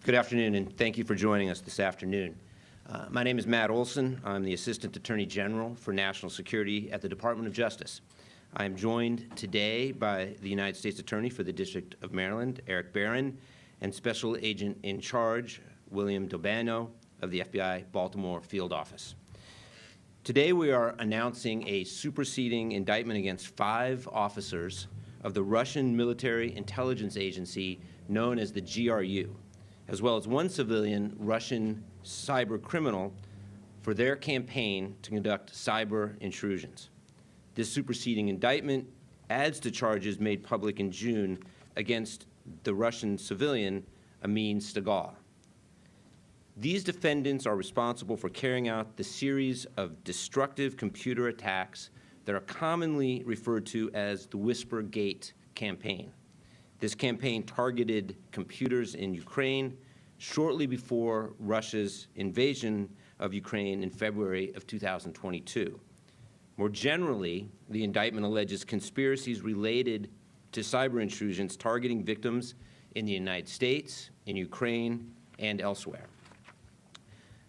Good afternoon, and thank you for joining us this afternoon. My name is Matt Olson. I'm the Assistant Attorney General for National Security at the Department of Justice. I am joined today by the United States Attorney for the District of Maryland, Eric Barron, and Special Agent in Charge, William Dobano, of the FBI Baltimore Field Office. Today we are announcing a superseding indictment against 5 officers of the Russian Military Intelligence Agency known as the GRU, as well as 1 civilian Russian cyber criminal for their campaign to conduct cyber intrusions. This superseding indictment adds to charges made public in June against the Russian civilian Amin Stegall. These defendants are responsible for carrying out the series of destructive computer attacks that are commonly referred to as the Whispergate campaign. This campaign targeted computers in Ukraine shortly before Russia's invasion of Ukraine in February of 2022. More generally, the indictment alleges conspiracies related to cyber intrusions targeting victims in the United States, in Ukraine, and elsewhere.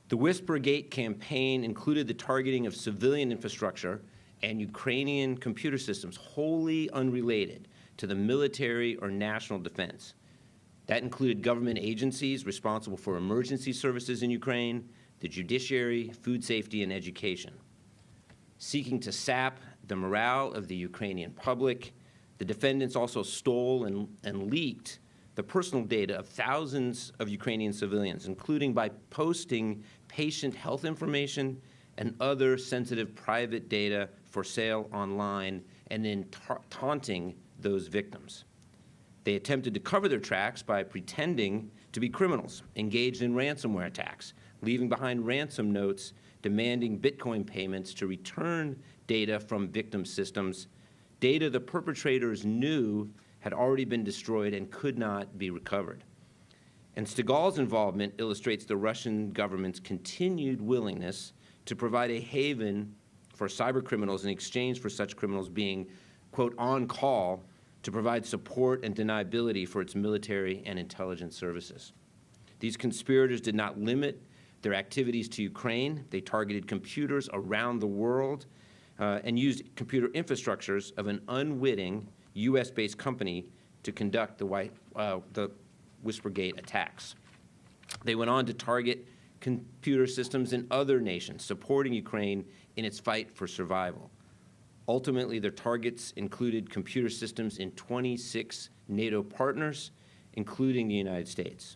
The Whispergate campaign included the targeting of civilian infrastructure and Ukrainian computer systems wholly unrelated to the military or national defense. That included government agencies responsible for emergency services in Ukraine, the judiciary, food safety, and education. Seeking to sap the morale of the Ukrainian public, the defendants also stole and leaked the personal data of thousands of Ukrainian civilians, including by posting patient health information and other sensitive private data for sale online and then taunting those victims. They attempted to cover their tracks by pretending to be criminals engaged in ransomware attacks, leaving behind ransom notes demanding Bitcoin payments to return data from victim systems, data the perpetrators knew had already been destroyed and could not be recovered. And Stegall's involvement illustrates the Russian government's continued willingness to provide a haven for cyber criminals in exchange for such criminals being, quote, on call to provide support and deniability for its military and intelligence services. These conspirators did not limit their activities to Ukraine. They targeted computers around the world and used computer infrastructures of an unwitting U.S.-based company to conduct the Whispergate attacks. They went on to target computer systems in other nations, supporting Ukraine in its fight for survival. Ultimately, their targets included computer systems in 26 NATO partners, including the United States.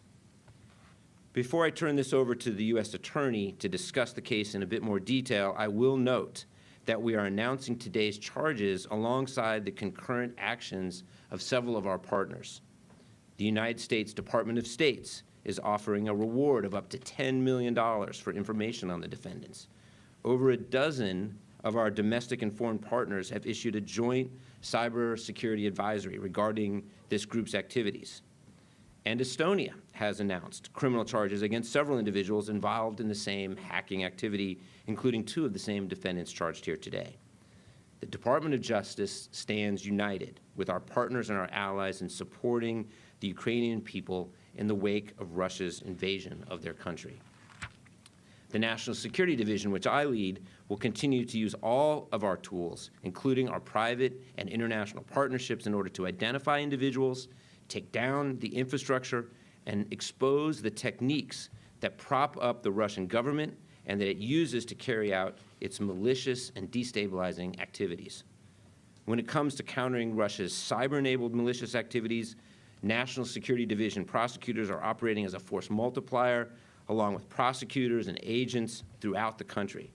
Before I turn this over to the U.S. Attorney to discuss the case in a bit more detail, I will note that we are announcing today's charges alongside the concurrent actions of several of our partners. The United States Department of State is offering a reward of up to $10 million for information on the defendants. Over a dozen of our domestic and foreign partners have issued a joint cybersecurity advisory regarding this group's activities. And Estonia has announced criminal charges against several individuals involved in the same hacking activity, including 2 of the same defendants charged here today. The Department of Justice stands united with our partners and our allies in supporting the Ukrainian people in the wake of Russia's invasion of their country. The National Security Division, which I lead, will continue to use all of our tools, including our private and international partnerships, in order to identify individuals, take down the infrastructure, and expose the techniques that prop up the Russian government and that it uses to carry out its malicious and destabilizing activities. When it comes to countering Russia's cyber-enabled malicious activities, National Security Division prosecutors are operating as a force multiplier, along with prosecutors and agents throughout the country.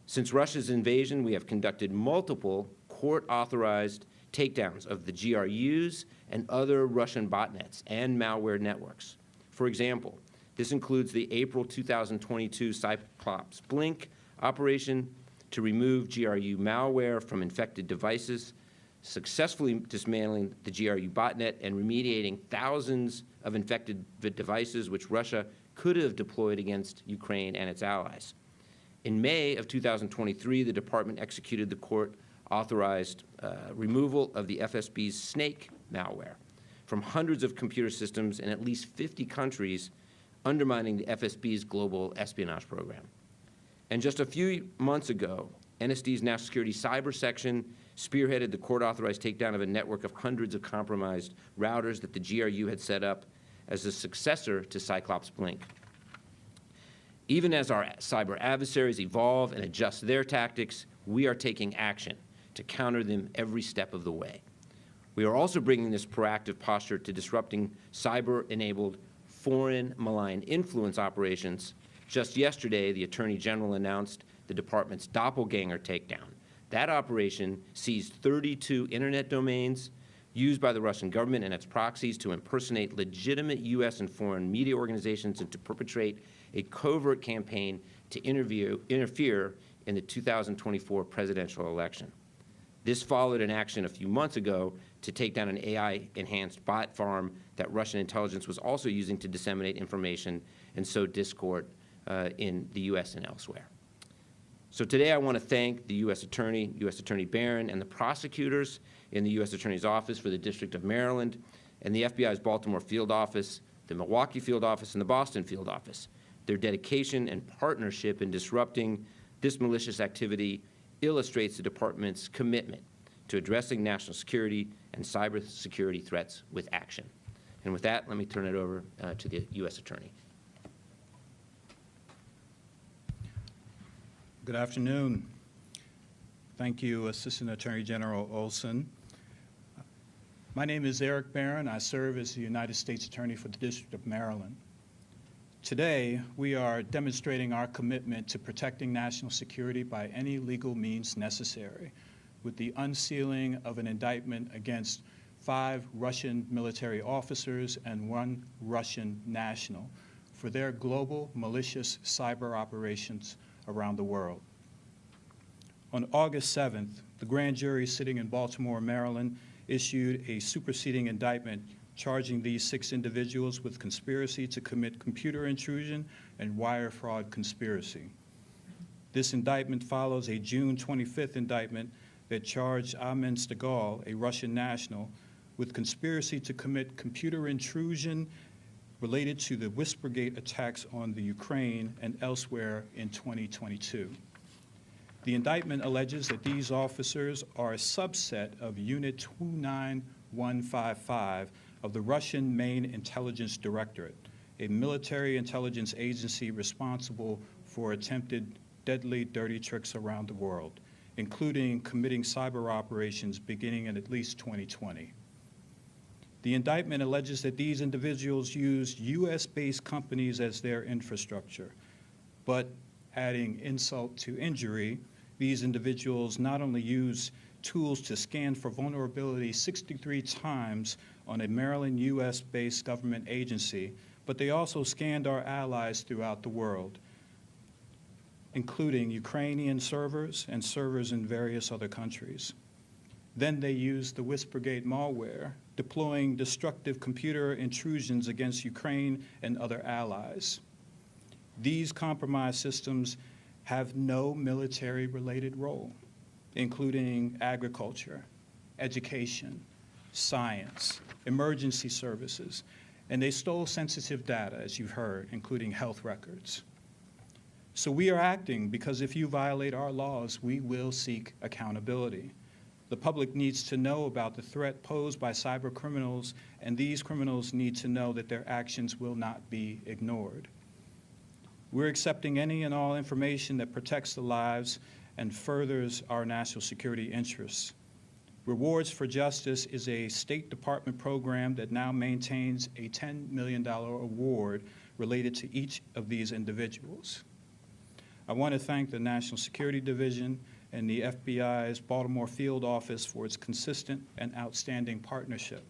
Since Russia's invasion, we have conducted multiple court-authorized takedowns of the GRUs and other Russian botnets and malware networks. For example, this includes the April 2022 Cyclops Blink operation to remove GRU malware from infected devices, successfully dismantling the GRU botnet and remediating thousands of infected devices which Russia could have deployed against Ukraine and its allies. In May of 2023, the department executed the court-authorized removal of the FSB's Snake malware from hundreds of computer systems in at least 50 countries, undermining the FSB's global espionage program. And just a few months ago, NSD's National Security Cyber Section spearheaded the court-authorized takedown of a network of hundreds of compromised routers that the GRU had set up as a successor to Cyclops Blink. Even as our cyber adversaries evolve and adjust their tactics, we are taking action to counter them every step of the way. We are also bringing this proactive posture to disrupting cyber-enabled foreign malign influence operations. Just yesterday, the Attorney General announced the department's doppelganger takedown. That operation seized 32 internet domains used by the Russian government and its proxies to impersonate legitimate U.S. and foreign media organizations and to perpetrate a covert campaign to interfere in the 2024 presidential election. This followed an action a few months ago to take down an AI-enhanced bot farm that Russian intelligence was also using to disseminate information and sow discord in the U.S. and elsewhere. So today I want to thank the U.S. Attorney Barron, and the prosecutors in the U.S. Attorney's Office for the District of Maryland, and the FBI's Baltimore Field Office, the Milwaukee Field Office, and the Boston Field Office. Their dedication and partnership in disrupting this malicious activity illustrates the department's commitment to addressing national security and cybersecurity threats with action. And with that, let me turn it over to the U.S. Attorney. Good afternoon. Thank you, Assistant Attorney General Olson. My name is Eric Barron. I serve as the United States Attorney for the District of Maryland. Today, we are demonstrating our commitment to protecting national security by any legal means necessary with the unsealing of an indictment against 5 Russian military officers and 1 Russian national for their global malicious cyber operations around the world. On August 7th, the grand jury sitting in Baltimore, Maryland, issued a superseding indictment charging these 6 individuals with conspiracy to commit computer intrusion and wire fraud conspiracy. This indictment follows a June 25th indictment that charged Ahmed Stagal, a Russian national, with conspiracy to commit computer intrusion related to the Whispergate attacks on the Ukraine and elsewhere in 2022. The indictment alleges that these officers are a subset of Unit 29155 of the Russian Main Intelligence Directorate, a military intelligence agency responsible for attempted deadly dirty tricks around the world, including committing cyber operations beginning in at least 2020. The indictment alleges that these individuals used U.S.-based companies as their infrastructure, but adding insult to injury, these individuals not only used tools to scan for vulnerability 63 times on a Maryland U.S.-based government agency, but they also scanned our allies throughout the world, including Ukrainian servers and servers in various other countries. Then they used the Whispergate malware, deploying destructive computer intrusions against Ukraine and other allies. These compromised systems have no military-related role, including agriculture, education, science, emergency services, and they stole sensitive data, as you've heard, including health records. So we are acting because if you violate our laws, we will seek accountability. The public needs to know about the threat posed by cyber criminals, and these criminals need to know that their actions will not be ignored. We're accepting any and all information that protects the lives and furthers our national security interests. Rewards for Justice is a State Department program that now maintains a $10 million award related to each of these individuals. I want to thank the National Security Division and the FBI's Baltimore Field Office for its consistent and outstanding partnership.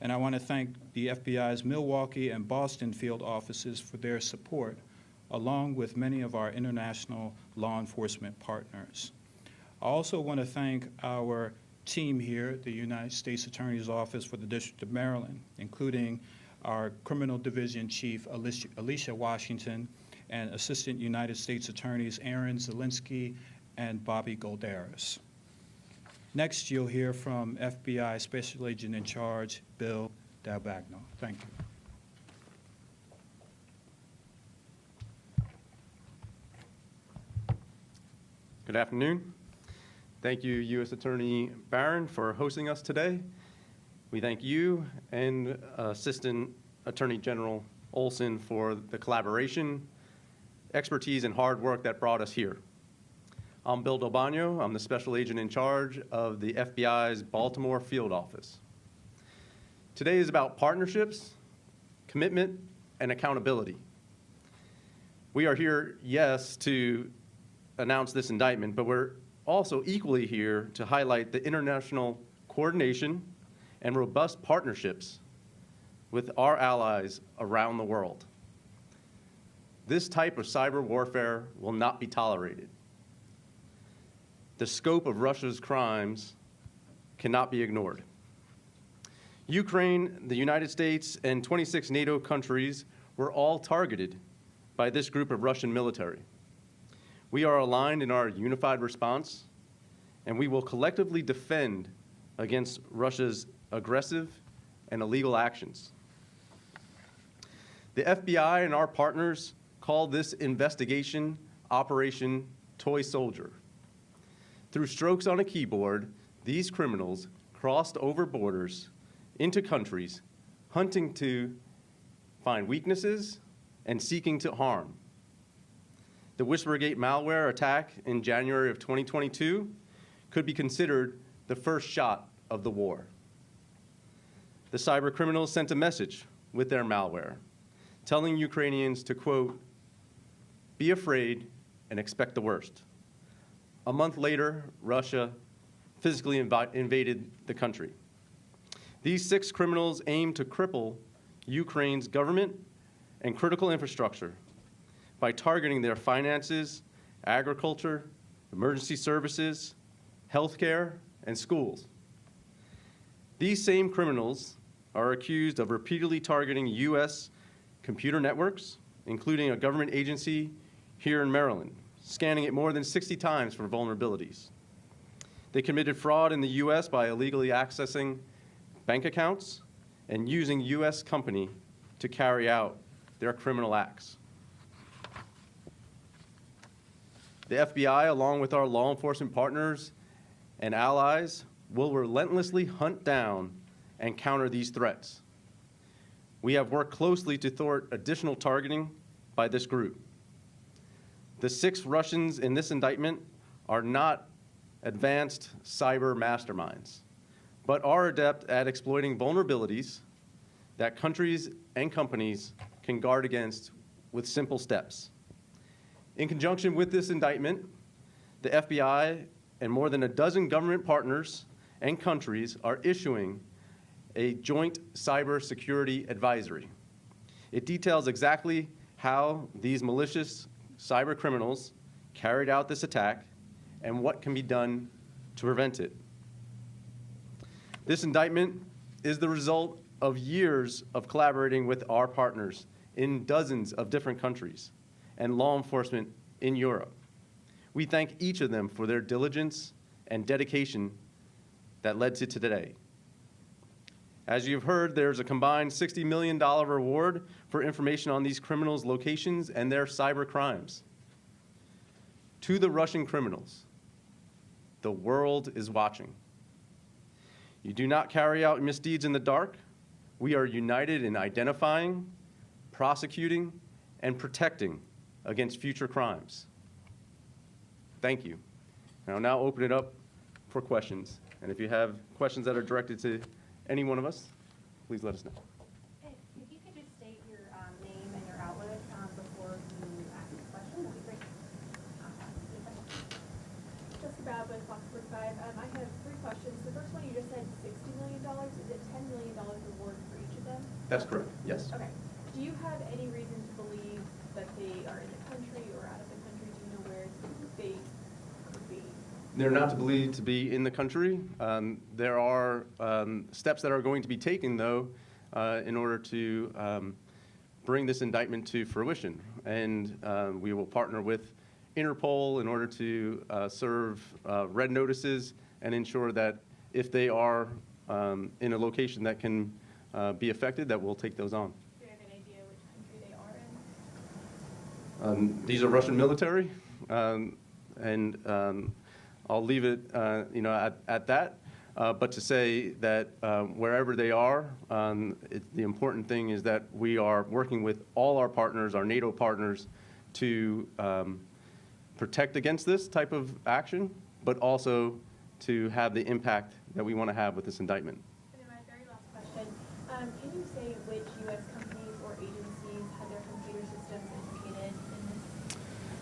And I want to thank the FBI's Milwaukee and Boston Field Offices for their support, along with many of our international law enforcement partners. I also want to thank our team here at the United States Attorney's Office for the District of Maryland, including our Criminal Division Chief Alicia Washington and Assistant United States Attorneys Aaron Zielinski and Bobby Golderis. Next, you'll hear from FBI Special Agent in Charge Bill D'Albagno. Thank you. Good afternoon. Thank you, U.S. Attorney Barron, for hosting us today. We thank you and Assistant Attorney General Olson for the collaboration, expertise, and hard work that brought us here. I'm Bill D'Albagno. I'm the Special Agent in charge of the FBI's Baltimore Field Office. Today is about partnerships, commitment, and accountability. We are here, yes, to announce this indictment, but we're also equally here to highlight the international coordination and robust partnerships with our allies around the world. This type of cyber warfare will not be tolerated. The scope of Russia's crimes cannot be ignored. Ukraine, the United States, and 26 NATO countries were all targeted by this group of Russian military. We are aligned in our unified response, and we will collectively defend against Russia's aggressive and illegal actions. The FBI and our partners call this investigation Operation Toy Soldier. Through strokes on a keyboard, these criminals crossed over borders into countries, hunting to find weaknesses and seeking to harm. The Whispergate malware attack in January of 2022 could be considered the first shot of the war. The cyber criminals sent a message with their malware, telling Ukrainians to, quote, "Be afraid and expect the worst." A month later, Russia physically invaded the country. These 6 criminals aimed to cripple Ukraine's government and critical infrastructure by targeting their finances, agriculture, emergency services, healthcare, and schools. These same criminals are accused of repeatedly targeting U.S. computer networks, including a government agency here in Maryland, scanning it more than 60 times for vulnerabilities. They committed fraud in the U.S. by illegally accessing bank accounts and using U.S. company to carry out their criminal acts. The FBI, along with our law enforcement partners and allies, will relentlessly hunt down and counter these threats. We have worked closely to thwart additional targeting by this group. The 6 Russians in this indictment are not advanced cyber masterminds, but are adept at exploiting vulnerabilities that countries and companies can guard against with simple steps. In conjunction with this indictment, the FBI and more than a dozen government partners and countries are issuing a joint cybersecurity advisory. It details exactly how these malicious cyber criminals carried out this attack and what can be done to prevent it. This indictment is the result of years of collaborating with our partners in dozens of different countries and law enforcement in Europe. We thank each of them for their diligence and dedication that led to today. As you've heard, there's a combined $60 million reward for information on these criminals' locations and their cyber crimes. To the Russian criminals, the world is watching. You do not carry out misdeeds in the dark. We are united in identifying, prosecuting, and protecting against future crimes. Thank you. I'll now open it up for questions. And if you have questions that are directed to any one of us, please let us know. Hey, if you could just state your name and your outlet before you ask the question, that'd be great. Jessica with Fox 45. I have 3 questions. The first one, you just said $60 million. Is it $10 million reward for each of them? That's correct, yes. Okay. Do you have any reason to believe that they are in the country or out of the country? Do you know where they could be? They're not to believe to be in the country. There are steps that are going to be taken, though, in order to bring this indictment to fruition. And we will partner with Interpol in order to serve red notices and ensure that if they are in a location that can be affected, that we'll take those on. Do you have an idea which country they are in? These are Russian military, and I'll leave it, at that. But to say that wherever they are, the important thing is that we are working with all our partners, our NATO partners, to protect against this type of action, but also to have the impact that we want to have with this indictment. And then my very last question, can you say which U.S. companies or agencies had their computer systems implicated in this?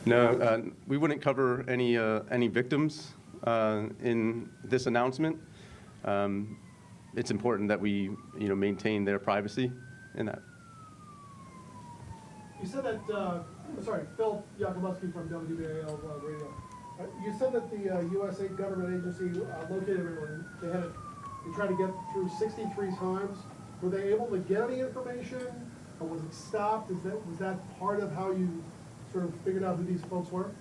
No, we wouldn't cover any victims in this announcement. It's important that we, maintain their privacy in that. You said that, sorry, Phil Yakubowski from WBAL Radio. You said that the U.S. government agency located everyone, they tried to get through 63 times. Were they able to get any information, or was it stopped? Was that part of how you sort of figured out who these folks were?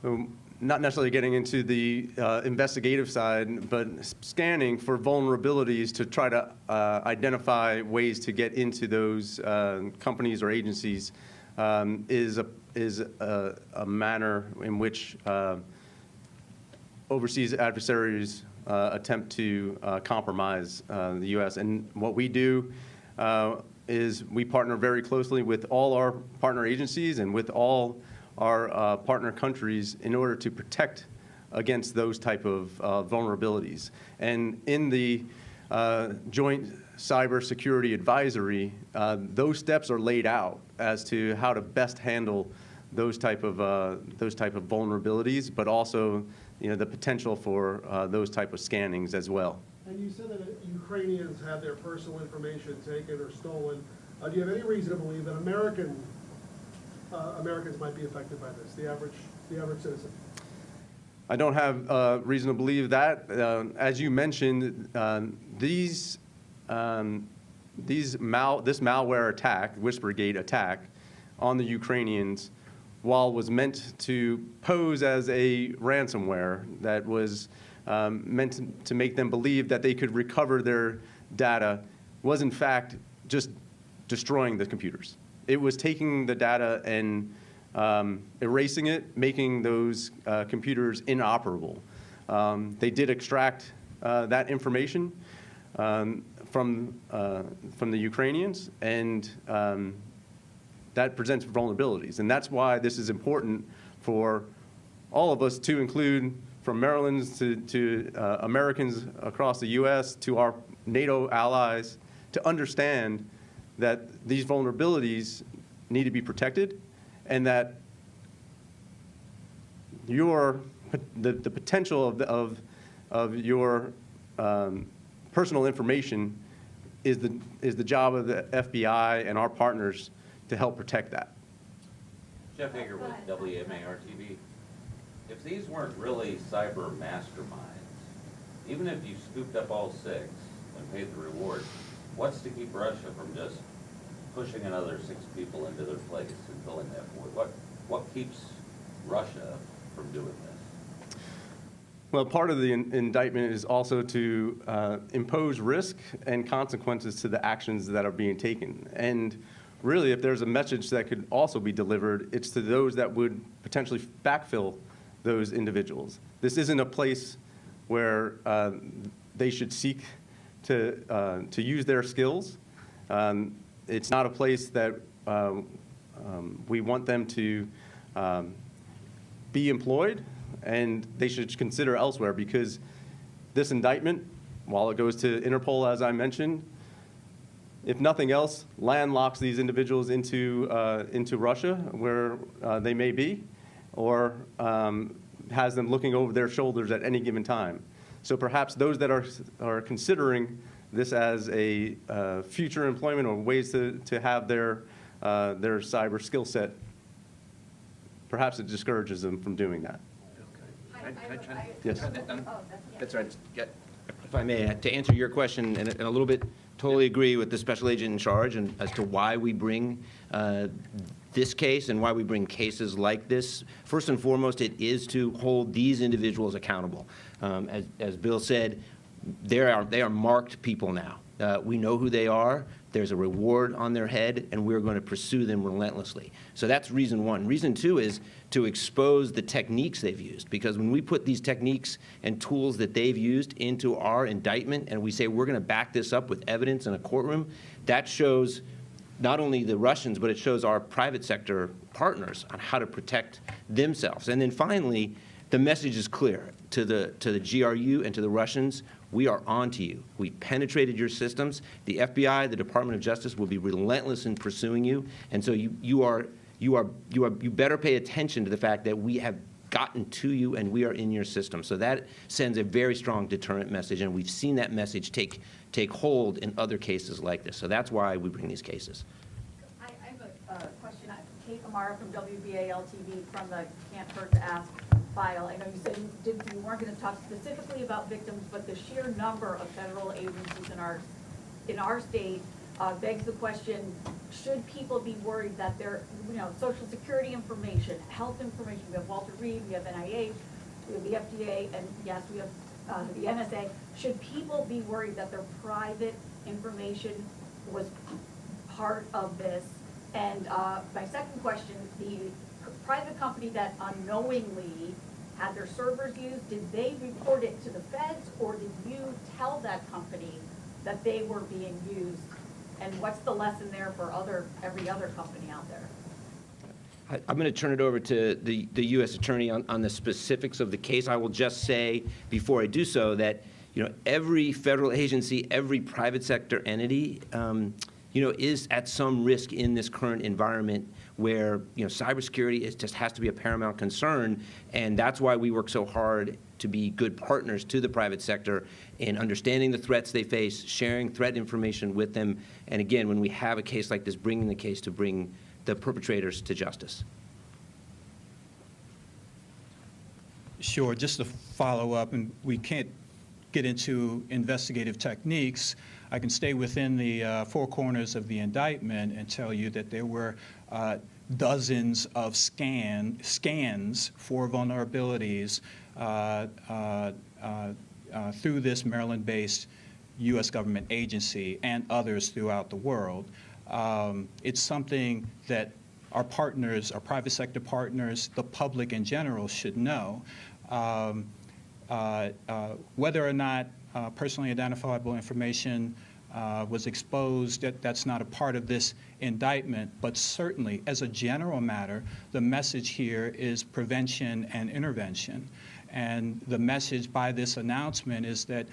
So, not necessarily getting into the investigative side, but scanning for vulnerabilities to try to identify ways to get into those companies or agencies is a manner in which overseas adversaries attempt to compromise the U.S. And what we do is we partner very closely with all our partner agencies and with all our partner countries in order to protect against those type of vulnerabilities. And in the Joint Cybersecurity Advisory, those steps are laid out as to how to best handle those type of vulnerabilities, but also the potential for those type of scannings as well. And you said that Ukrainians had their personal information taken or stolen. Do you have any reason to believe that Americans might be affected by this, the average citizen? I don't have reason to believe that. As you mentioned, this malware attack, Whispergate attack, on the Ukrainians, while was meant to pose as a ransomware that was meant to make them believe that they could recover their data, was in fact just destroying the computers. It was taking the data and erasing it, making those computers inoperable. They did extract that information from the Ukrainians, and that presents vulnerabilities. And that's why this is important for all of us to include, from Maryland's to Americans across the U.S. to our NATO allies, to understand that these vulnerabilities need to be protected, and that the potential of your personal information is the job of the FBI and our partners to help protect that. Jeff Hager with WMAR-TV. If these weren't really cyber masterminds, even if you scooped up all 6 and paid the reward, what's to keep Russia from just pushing another 6 people into their place and filling that void? What keeps Russia from doing this? Well, part of the indictment is also to impose risk and consequences to the actions that are being taken. And really, if there's a message that could also be delivered, it's to those that would potentially backfill those individuals. This isn't a place where they should seek to use their skills. It's not a place that we want them to be employed, and they should consider elsewhere, because this indictment, while it goes to Interpol, as I mentioned, if nothing else, landlocks these individuals into Russia, where they may be, or has them looking over their shoulders at any given time. So perhaps those that are considering this as a future employment or ways to have their cyber skill set, perhaps it discourages them from doing that. Yes. That's right. If I may, to answer your question in a little bit, totally agree with the special agent in charge and as to why we bring this case and why we bring cases like this. First and foremost, it is to hold these individuals accountable. As Bill said, they are marked people now. We know who they are. There's a reward on their head, and we're going to pursue them relentlessly. So that's reason one. Reason two is to expose the techniques they've used, because when we put these techniques and tools that they've used into our indictment and we say we're going to back this up with evidence in a courtroom, that shows not only the Russians, but it shows our private sector partners on how to protect themselves. And then finally, the message is clear to the GRU and to the Russians. We are on to you. We penetrated your systems. The FBI, the Department of Justice, will be relentless in pursuing you. And so you better pay attention to the fact that we have gotten to you and we are in your system. So that sends a very strong deterrent message, and we've seen that message take hold in other cases like this. So that's why we bring these cases. I have a question. Kate Amara from WBAL-TV from the Can't Hurt to Ask file. I know you said you weren't going to talk specifically about victims, but the sheer number of federal agencies in our state begs the question: should people be worried that their Social Security information, health information? We have Walter Reed, we have NIH, we have the FDA, and yes, we have the NSA. Should people be worried that their private information was part of this? And my second question: the private company that unknowingly had their servers used, did they report it to the feds, or did you tell that company that they were being used? And what's the lesson there for every other company out there? I'm going to turn it over to the U.S. Attorney on the specifics of the case. I will just say before I do so that every federal agency, every private sector entity is at some risk in this current environment where cybersecurity just has to be a paramount concern, and that's why we work so hard to be good partners to the private sector in understanding the threats they face, sharing threat information with them, and again, when we have a case like this, bringing the case to bring the perpetrators to justice. Sure, just to follow up, and we can't get into investigative techniques. I can stay within the four corners of the indictment and tell you that there were dozens of scans for vulnerabilities through this Maryland-based U.S. government agency and others throughout the world. It's something that our partners, our private sector partners, the public in general should know. Whether or not personally identifiable information was exposed, that's not a part of this indictment, but certainly as a general matter, the message here is prevention and intervention. And the message by this announcement is that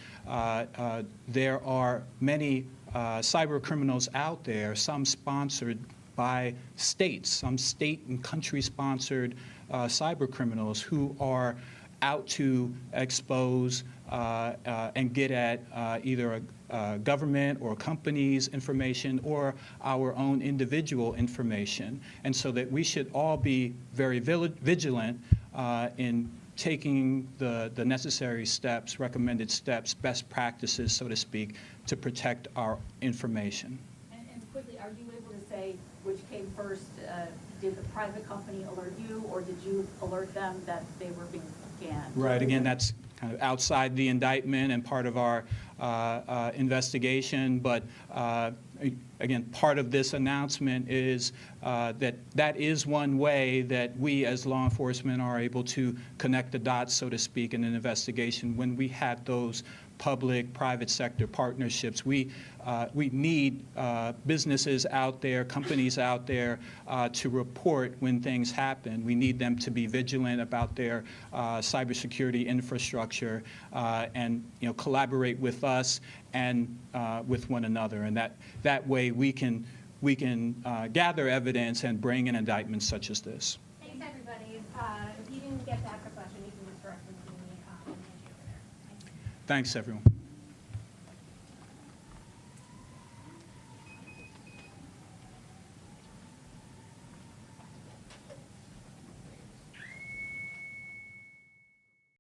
there are many cyber criminals out there, some sponsored by states, some state and country sponsored cyber criminals who are out to expose and get at either a government or company's information or our own individual information. And so that we should all be very vigilant in taking the necessary steps, recommended steps, best practices, so to speak, to protect our information. And quickly, are you able to say which came first? Did the private company alert you, or did you alert them that they were being scanned? Right, again, that's kind of outside the indictment and part of our investigation, but again, part of this announcement is that is one way that we as law enforcement are able to connect the dots, so to speak, in an investigation. When we have those public-private sector partnerships, we need businesses out there, companies out there to report when things happen. We need them to be vigilant about their cybersecurity infrastructure and collaborate with us and with one another. And that way we can gather evidence and bring an indictment such as this. Thanks, everybody. If you didn't get to ask a question, you can just direct them to me. Thanks, everyone.